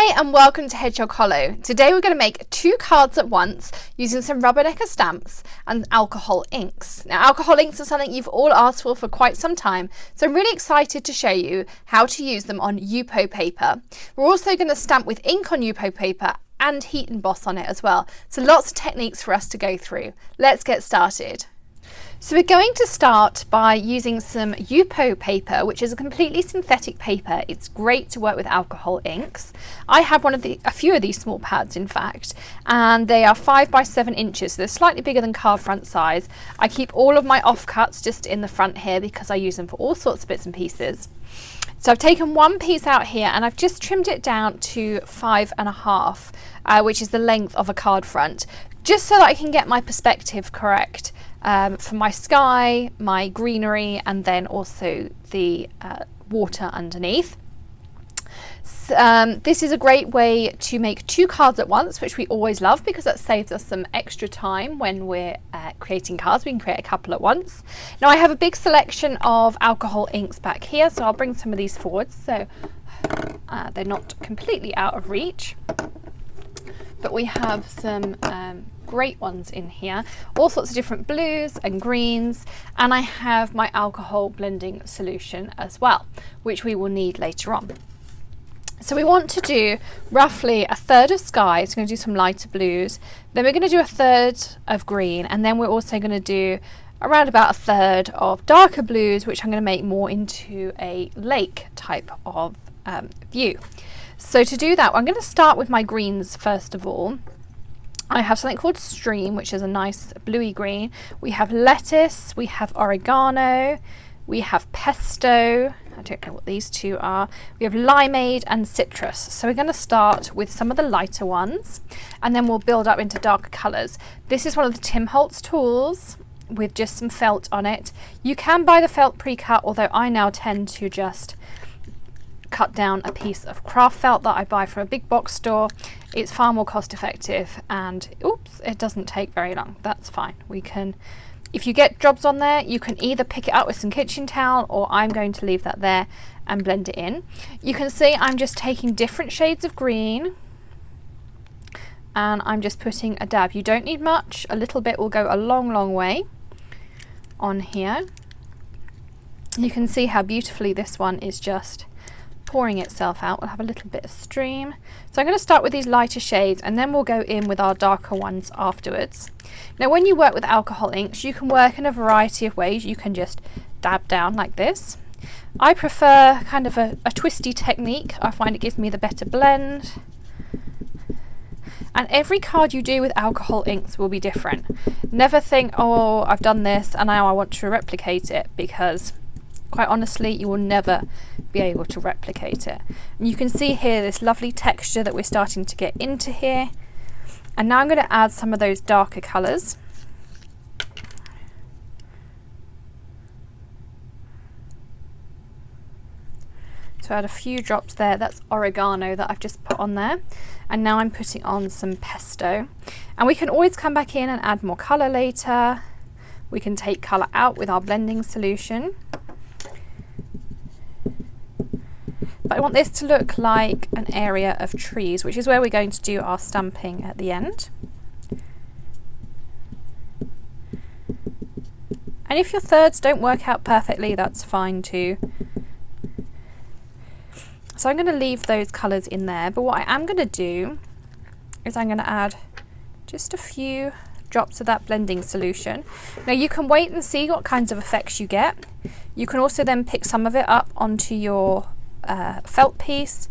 Hi and welcome to Hedgehog Hollow. Today we're going to make 2 cards at once using some Rubbernecker stamps and alcohol inks. Now alcohol inks are something you've all asked for quite some time, so I'm really excited to show you how to use them on Yupo paper. We're also going to stamp with ink on Yupo paper and heat emboss on it as well. So lots of techniques for us to go through. Let's get started. So we're going to start by using some Yupo paper, which is a completely synthetic paper. It's great to work with alcohol inks. I have a few of these small pads in fact, and they are 5 by 7 inches, so they're slightly bigger than card front size. I keep all of my offcuts just in the front here because I use them for all sorts of bits and pieces. So I've taken one piece out here and I've just trimmed it down to 5.5, which is the length of a card front, just so that I can get my perspective correct. For my sky, my greenery, and then also the water underneath. This is a great way to make 2 cards at once, which we always love because that saves us some extra time when we're creating cards. We can create a couple at once. Now I have a big selection of alcohol inks back here, so I'll bring some of these forwards so they're not completely out of reach. But we have some great ones in here, all sorts of different blues and greens, and I have my alcohol blending solution as well, which we will need later on. So we want to do roughly 1/3 of sky, so we're going to do some lighter blues, then we're going to do 1/3 of green, and then we're also going to do around about 1/3 of darker blues, which I'm going to make more into a lake type of view. So to do that, I'm going to start with my greens first of all. I have something called Stream, which is a nice bluey green. We have lettuce, we have oregano, we have pesto, I don't know what these two are. We have limeade and citrus. So we're going to start with some of the lighter ones and then we'll build up into darker colours. This is one of the Tim Holtz tools with just some felt on it. You can buy the felt pre-cut, although I now tend to just cut down a piece of craft felt that I buy from a big box store. It's far more cost effective and oops, it doesn't take very long. That's fine. We can, if you get jobs on there, you can either pick it up with some kitchen towel, or I'm going to leave that there and blend it in. You can see I'm just taking different shades of green and I'm just putting a dab. You don't need much, a little bit will go a long way on here. You can see how beautifully this one is just pouring itself out. We'll have a little bit of stream. So I'm going to start with these lighter shades and then we'll go in with our darker ones afterwards. Now when you work with alcohol inks, you can work in a variety of ways. You can just dab down like this. I prefer kind of a twisty technique. I find it gives me the better blend. And every card you do with alcohol inks will be different. Never think, oh, I've done this and now I want to replicate it, because quite honestly, you will never be able to replicate it. And you can see here this lovely texture that we're starting to get into here. And now I'm going to add some of those darker colours. So add a few drops there. That's oregano that I've just put on there. And now I'm putting on some pesto. And we can always come back in and add more colour later. We can take colour out with our blending solution. But I want this to look like an area of trees, which is where we're going to do our stamping at the end. And if your thirds don't work out perfectly, that's fine too. So I'm going to leave those colours in there, but what I am going to do is I'm going to add just a few drops of that blending solution. Now you can wait and see what kinds of effects you get. You can also then pick some of it up onto your felt piece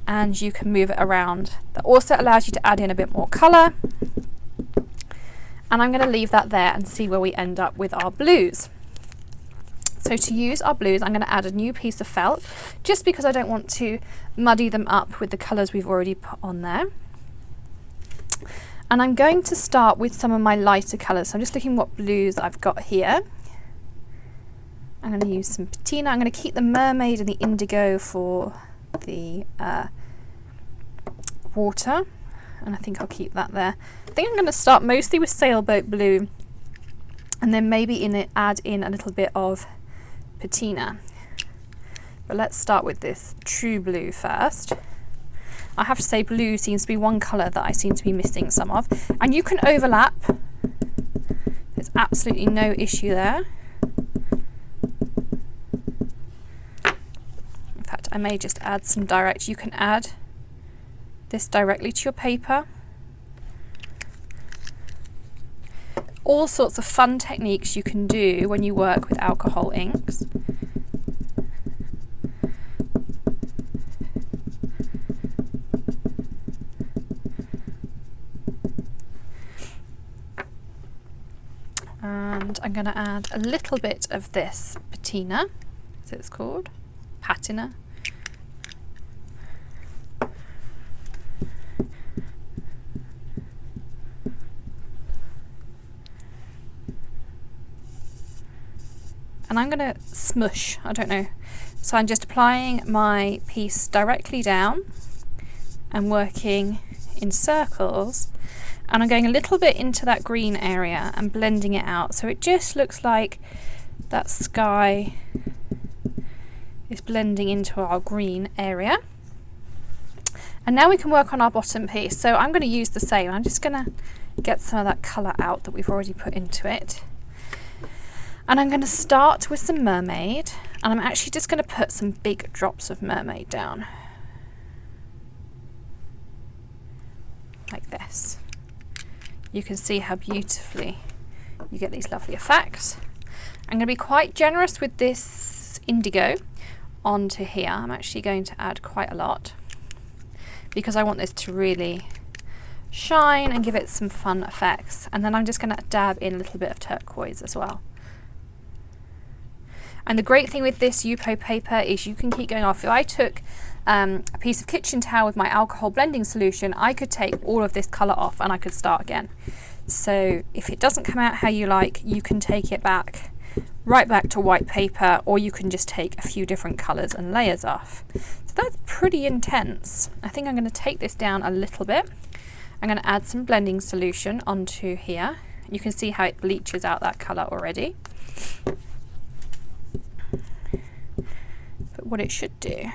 and you can move it around. That also allows you to add in a bit more colour, and I'm going to leave that there and see where we end up with our blues. So to use our blues, I'm going to add a new piece of felt just because I don't want to muddy them up with the colours we've already put on there. And I'm going to start with some of my lighter colours. So I'm just looking what blues I've got here. I'm going to use some patina. I'm going to keep the mermaid and the indigo for the water, and I think I'll keep that there. I think I'm going to start mostly with sailboat blue and then maybe add in a little bit of patina. But let's start with this true blue first. I have to say blue seems to be one colour that I seem to be missing some of. And you can overlap. There's absolutely no issue there. In fact, I may just add some direct. You can add this directly to your paper. All sorts of fun techniques you can do when you work with alcohol inks. And I'm going to add a little bit of this patina, as it's called, patina. And I'm going to smush, I don't know. So I'm just applying my piece directly down and working in circles. And I'm going a little bit into that green area and blending it out. So it just looks like that sky is blending into our green area. And now we can work on our bottom piece. So I'm going to use the same. I'm just going to get some of that colour out that we've already put into it. And I'm going to start with some mermaid. And I'm actually just going to put some big drops of mermaid down. Like this. You can see how beautifully you get these lovely effects. I'm going to be quite generous with this indigo onto here. I'm actually going to add quite a lot because I want this to really shine and give it some fun effects. And then I'm just going to dab in a little bit of turquoise as well. And the great thing with this Yupo paper is you can keep going off. If I took a piece of kitchen towel with my alcohol blending solution, I could take all of this colour off and I could start again. So if it doesn't come out how you like, you can take it back, right back to white paper, or you can just take a few different colours and layers off. So that's pretty intense. I think I'm going to take this down a little bit. I'm going to add some blending solution onto here. You can see how it bleaches out that colour already. But what it should do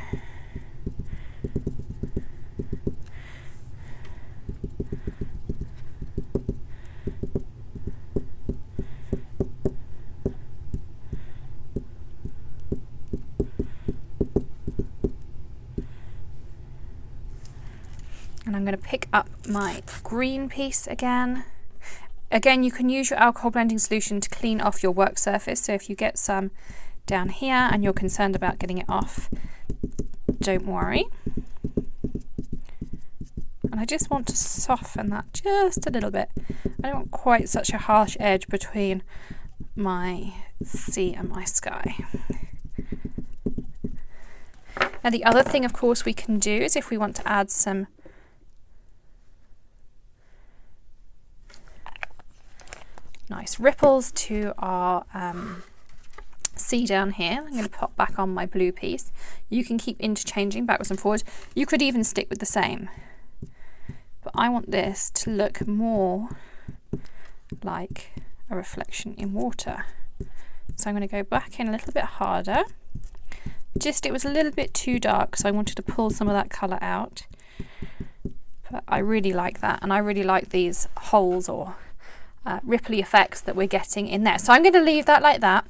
and I'm going to pick up my green piece again. Again, you can use your alcohol blending solution to clean off your work surface. So if you get some down here and you're concerned about getting it off, don't worry. And I just want to soften that just a little bit. I don't want quite such a harsh edge between my sea and my sky. Now the other thing, of course, we can do is if we want to add some nice ripples to our sea down here. I'm going to pop back on my blue piece. You can keep interchanging backwards and forwards. You could even stick with the same. But I want this to look more like a reflection in water. So I'm going to go back in a little bit harder. Just, it was a little bit too dark, so I wanted to pull some of that colour out. But I really like that, and I really like these holes or ripply effects that we're getting in there. So I'm going to leave that like that.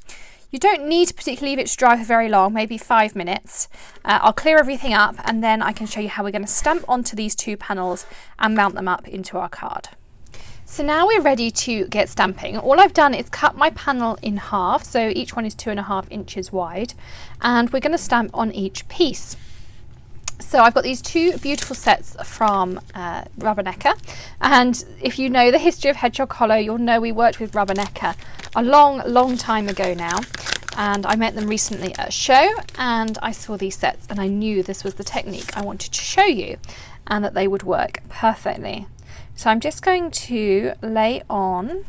You don't need to particularly leave it to dry for very long, maybe 5 minutes. I'll clear everything up and then I can show you how we're going to stamp onto these two panels and mount them up into our card. So now we're ready to get stamping. All I've done is cut my panel in half, so each one is 2.5 inches wide, and we're going to stamp on each piece. So I've got these two beautiful sets from Rubbernecker, and if you know the history of Hedgehog Hollow, you'll know we worked with Rubbernecker a long time ago now, and I met them recently at a show and I saw these sets and I knew this was the technique I wanted to show you and that they would work perfectly. So I'm just going to lay on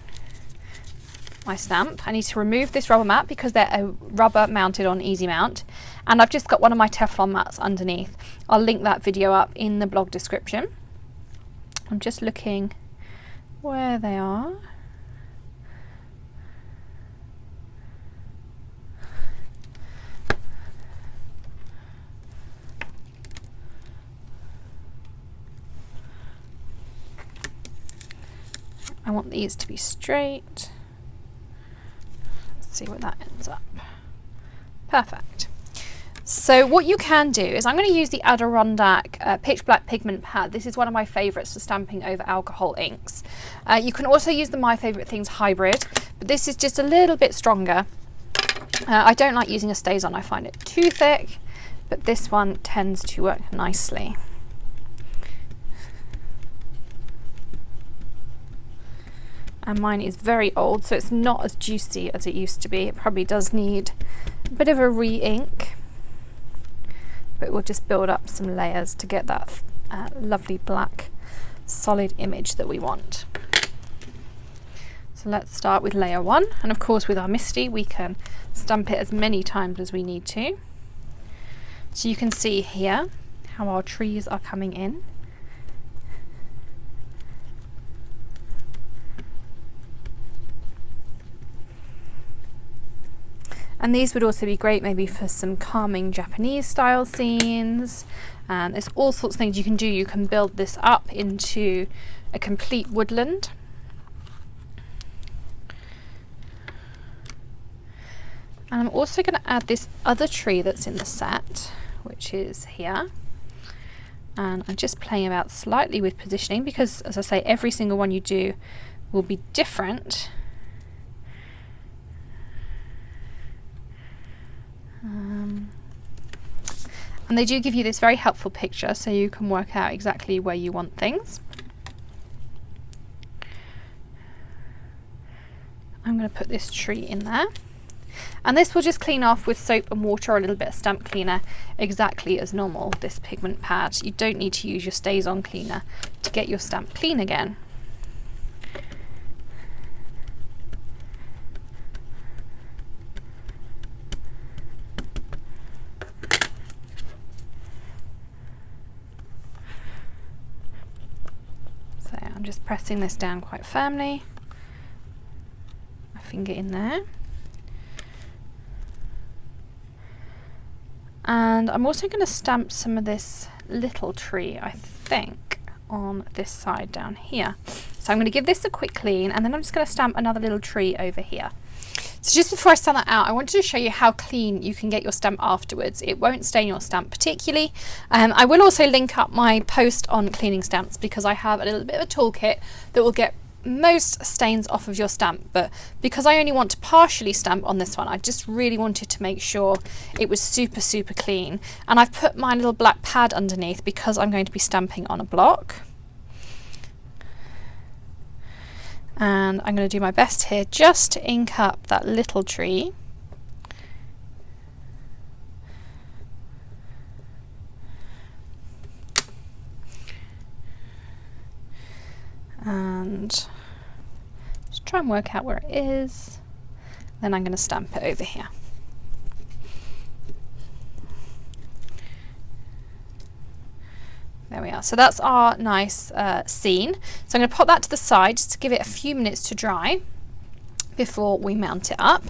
my stamp. I need to remove this rubber mat because they're a rubber mounted on Easy Mount, and I've just got one of my Teflon mats underneath. I'll link that video up in the blog description. I'm just looking where they are. I want these to be straight. Let's see what that ends up. Perfect. So what you can do is I'm going to use the Adirondack Pitch Black Pigment Pad. This is one of my favourites for stamping over alcohol inks. You can also use the My Favourite Things Hybrid, but this is just a little bit stronger. I don't like using a StazOn, I find it too thick, but this one tends to work nicely. And mine is very old, so it's not as juicy as it used to be. It probably does need a bit of a re-ink, but we'll just build up some layers to get that lovely black solid image that we want. So let's start with layer 1, and of course with our Misti we can stamp it as many times as we need to. So you can see here how our trees are coming in. And these would also be great maybe for some calming Japanese style scenes. And there's all sorts of things you can do. You can build this up into a complete woodland. And I'm also going to add this other tree that's in the set, which is here. And I'm just playing about slightly with positioning because, as I say, every single one you do will be different. And they do give you this very helpful picture so you can work out exactly where you want things. I'm going to put this tree in there. And this will just clean off with soap and water or a little bit of stamp cleaner exactly as normal, this pigment pad. You don't need to use your StazOn cleaner to get your stamp clean again. So I'm just pressing this down quite firmly. My finger in there. And I'm also going to stamp some of this little tree, I think, on this side down here. So I'm going to give this a quick clean, and then I'm just going to stamp another little tree over here. So just before I stamp that out, I wanted to show you how clean you can get your stamp afterwards. It won't stain your stamp particularly. I will also link up my post on cleaning stamps because I have a little bit of a toolkit that will get most stains off of your stamp, but because I only want to partially stamp on this one, I just really wanted to make sure it was super clean. And I've put my little black pad underneath because I'm going to be stamping on a block. And I'm going to do my best here just to ink up that little tree. And just try and work out where it is. Then I'm going to stamp it over here. There we are. So that's our nice scene. So I'm going to pop that to the side just to give it a few minutes to dry before we mount it up.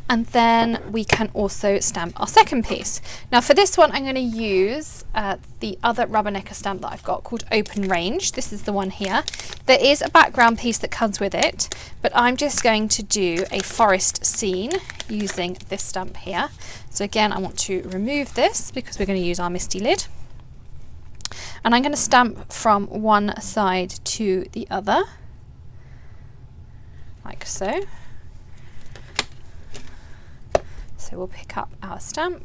And then we can also stamp our second piece. Now for this one I'm going to use the other Rubbernecker stamp that I've got called Open Range. This is the one here. There is a background piece that comes with it, but I'm just going to do a forest scene using this stamp here. So again, I want to remove this because we're going to use our Misti lid. And I'm going to stamp from one side to the other, like so. So we'll pick up our stamp.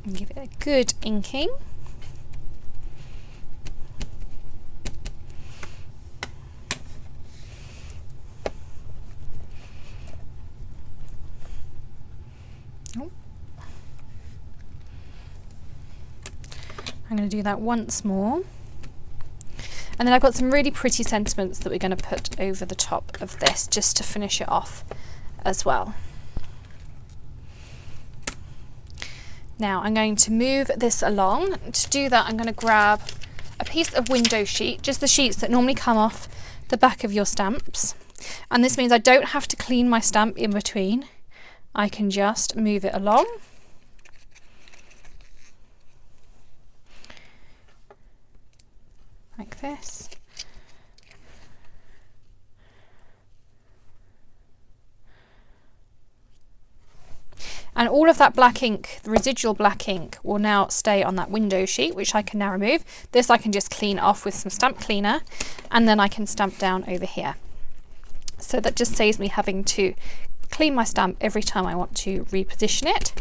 And give it a good inking. Oh. I'm going to do that once more. And then I've got some really pretty sentiments that we're going to put over the top of this just to finish it off as well. Now I'm going to move this along. To do that, I'm going to grab a piece of window sheet, just the sheets that normally come off the back of your stamps. And this means I don't have to clean my stamp in between. I can just move it along. like this. And all of that black ink, the residual black ink, will now stay on that window sheet, which I can now remove. This I can just clean off with some stamp cleaner, and then I can stamp down over here. So that just saves me having to clean my stamp every time I want to reposition it.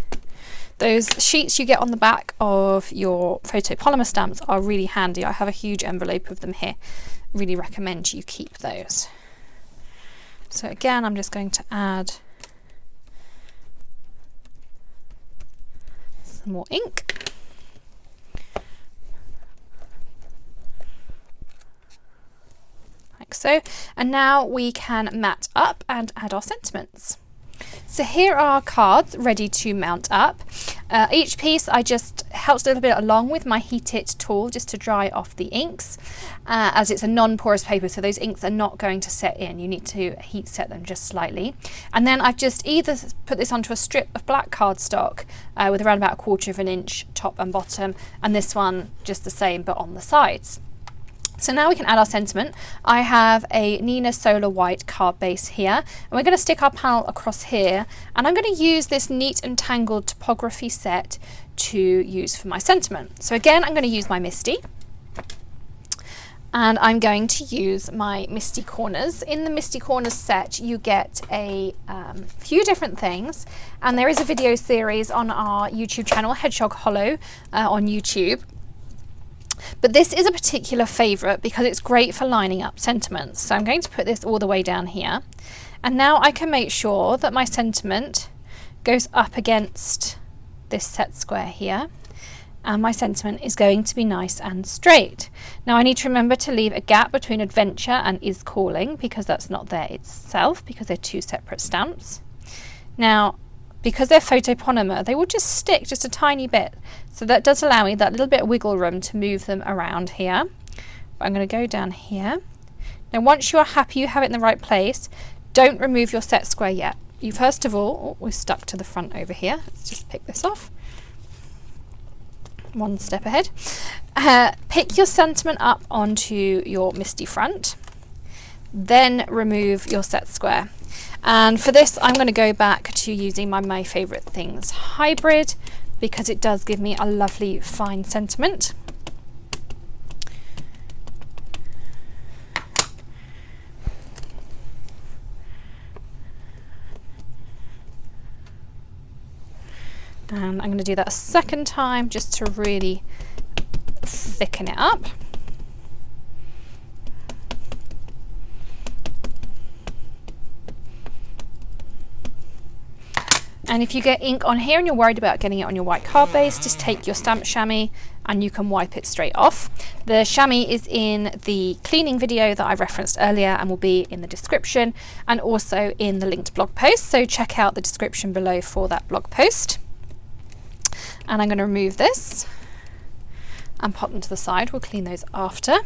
Those sheets you get on the back of your photopolymer stamps are really handy. I have a huge envelope of them here. Really recommend you keep those. So again, I'm just going to add some more ink. Like so. And now we can mat up and add our sentiments. So here are our cards ready to mount up. Each piece I just helped a little bit along with my Heat It tool just to dry off the inks, as it's a non-porous paper, so those inks are not going to set in. You need to heat set them just slightly. And then I've just either put this onto a strip of black cardstock with around about 1/4 of an inch top and bottom, and this one just the same but on the sides. So now we can add our sentiment. I have a Neenah Solar White card base here, and we're going to stick our panel across here, and I'm going to use this Neat and Tangled Topography set to use for my sentiment. So again, I'm going to use my Misti, and I'm going to use my Misty Corners. In the Misty Corners set, you get a few different things, and there is a video series on our YouTube channel, Hedgehog Hollow, on YouTube. But this is a particular favourite because it's great for lining up sentiments. So I'm going to put this all the way down here. And now I can make sure that my sentiment goes up against this set square here. And my sentiment is going to be nice and straight. Now I need to remember to leave a gap between Adventure and Is Calling, because that's not there itself, because they're two separate stamps. Now, because they're photopolymer, they will just stick just a tiny bit. So that does allow me that little bit of wiggle room to move them around here. But I'm going to go down here. Now once you are happy you have it in the right place, don't remove your set square yet. You first of all, we're stuck to the front over here. Let's just pick this off. One step ahead. Pick your sentiment up onto your Misti front. Then remove your set square. And for this, I'm going to go back to using my Favourite Things hybrid, because it does give me a lovely fine sentiment. And I'm going to do that a second time just to really thicken it up. And if you get ink on here and you're worried about getting it on your white card base, just take your stamp chamois and you can wipe it straight off. The chamois is in the cleaning video that I referenced earlier and will be in the description and also in the linked blog post. So check out the description below for that blog post. And I'm going to remove this and pop them to the side. We'll clean those after.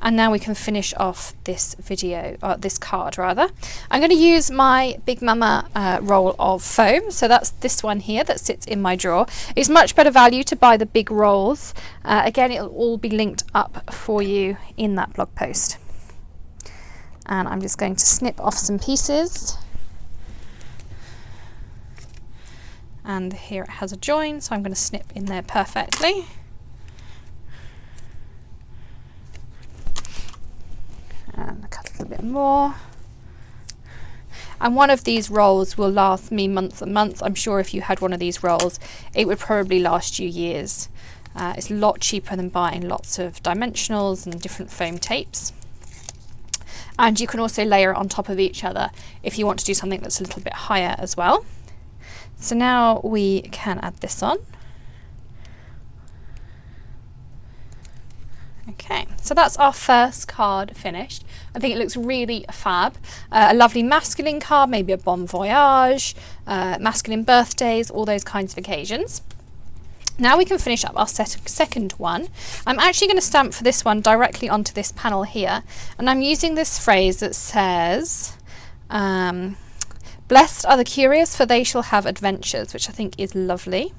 And now we can finish off this video, this card rather. I'm going to use my Big Mama roll of foam. So that's this one here that sits in my drawer. It's much better value to buy the big rolls. Again, it'll all be linked up for you in that blog post. And I'm just going to snip off some pieces. And here it has a join, so I'm going to snip in there perfectly. And cut a little bit more. And one of these rolls will last me months and months. I'm sure if you had one of these rolls, it would probably last you years. It's a lot cheaper than buying lots of dimensionals and different foam tapes. And you can also layer it on top of each other if you want to do something that's a little bit higher as well. So now we can add this on. Okay, so that's our first card finished. I think it looks really fab. A lovely masculine card, maybe a bon voyage, masculine birthdays, all those kinds of occasions. Now we can finish up our second one. I'm actually going to stamp for this one directly onto this panel here, and I'm using this phrase that says, blessed are the curious, for they shall have adventures, which I think is lovely.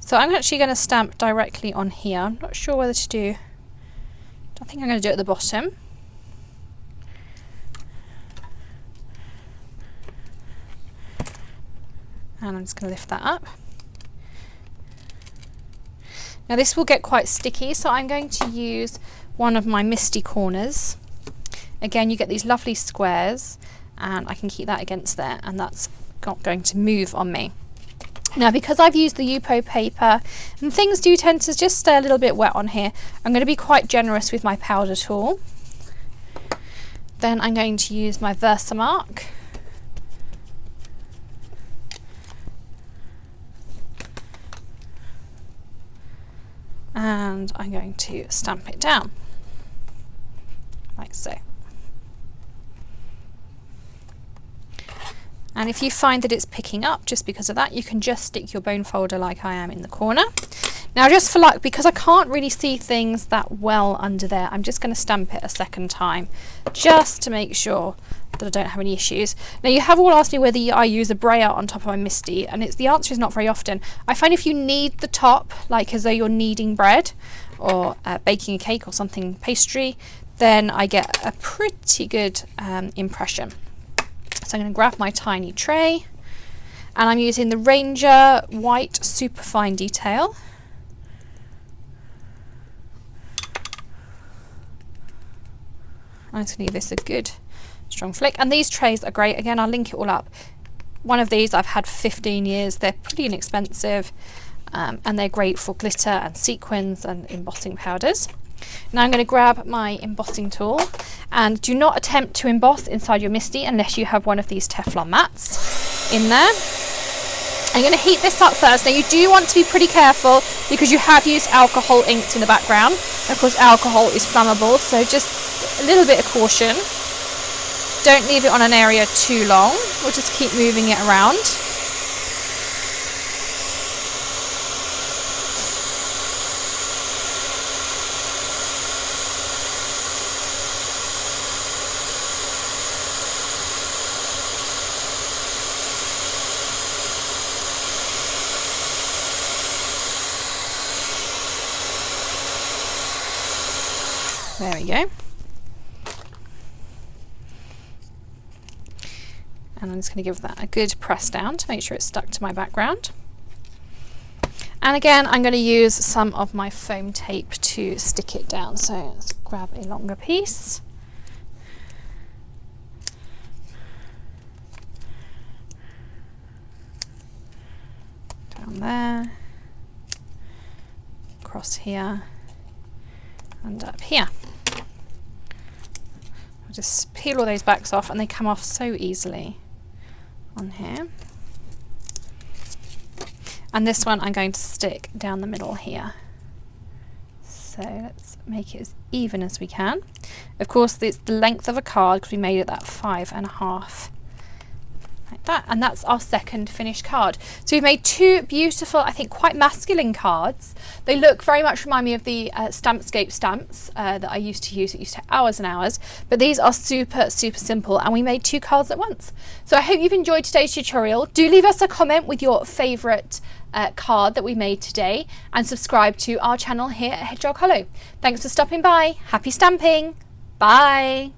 So I'm actually going to stamp directly on here. I'm not sure whether to do I think I'm going to do it at the bottom. And I'm just going to lift that up. Now this will get quite sticky, so I'm going to use one of my Misty corners. Again, you get these lovely squares, and I can keep that against there, and that's not going to move on me. Now, because I've used the Yupo paper and things do tend to just stay a little bit wet on here, I'm going to be quite generous with my powder tool. Then I'm going to use my VersaMark. And I'm going to stamp it down, like so. And if you find that it's picking up just because of that, you can just stick your bone folder like I am in the corner. Now, just for luck, because I can't really see things that well under there, I'm just going to stamp it a second time just to make sure that I don't have any issues. Now, you have all asked me whether I use a brayer on top of my Misti, and the answer is not very often. I find if you knead the top, like as though you're kneading bread or baking a cake or something pastry, then I get a pretty good impression. So I'm going to grab my tiny tray, and I'm using the Ranger White Superfine Detail. I'm just going to give this a good strong flick, and these trays are great. Again, I'll link it all up. One of these I've had 15 years. They're pretty inexpensive, and they're great for glitter and sequins and embossing powders. Now I'm going to grab my embossing tool, and do not attempt to emboss inside your Misti unless you have one of these Teflon mats in there. I'm going to heat this up first. Now you do want to be pretty careful because you have used alcohol inks in the background. Of course, alcohol is flammable, so just a little bit of caution. Don't leave it on an area too long. We'll just keep moving it around. There we go. And I'm just going to give that a good press down to make sure it's stuck to my background. And again, I'm going to use some of my foam tape to stick it down. So let's grab a longer piece. Down there. Across here. And up here. I'll just peel all those backs off, and they come off so easily on here. And this one I'm going to stick down the middle here. So let's make it as even as we can. Of course, it's the length of a card because we made it that 5.5. Like that, and that's our second finished card. So we've made two beautiful, I think quite masculine cards. They look very much remind me of the Stampscape stamps that I used to use. It used to take hours and hours, but these are super simple, and we made two cards at once. So I hope you've enjoyed today's tutorial. Do leave us a comment with your favourite card that we made today, and subscribe to our channel here at Hedgehog Hollow. Thanks for stopping by. Happy stamping. Bye.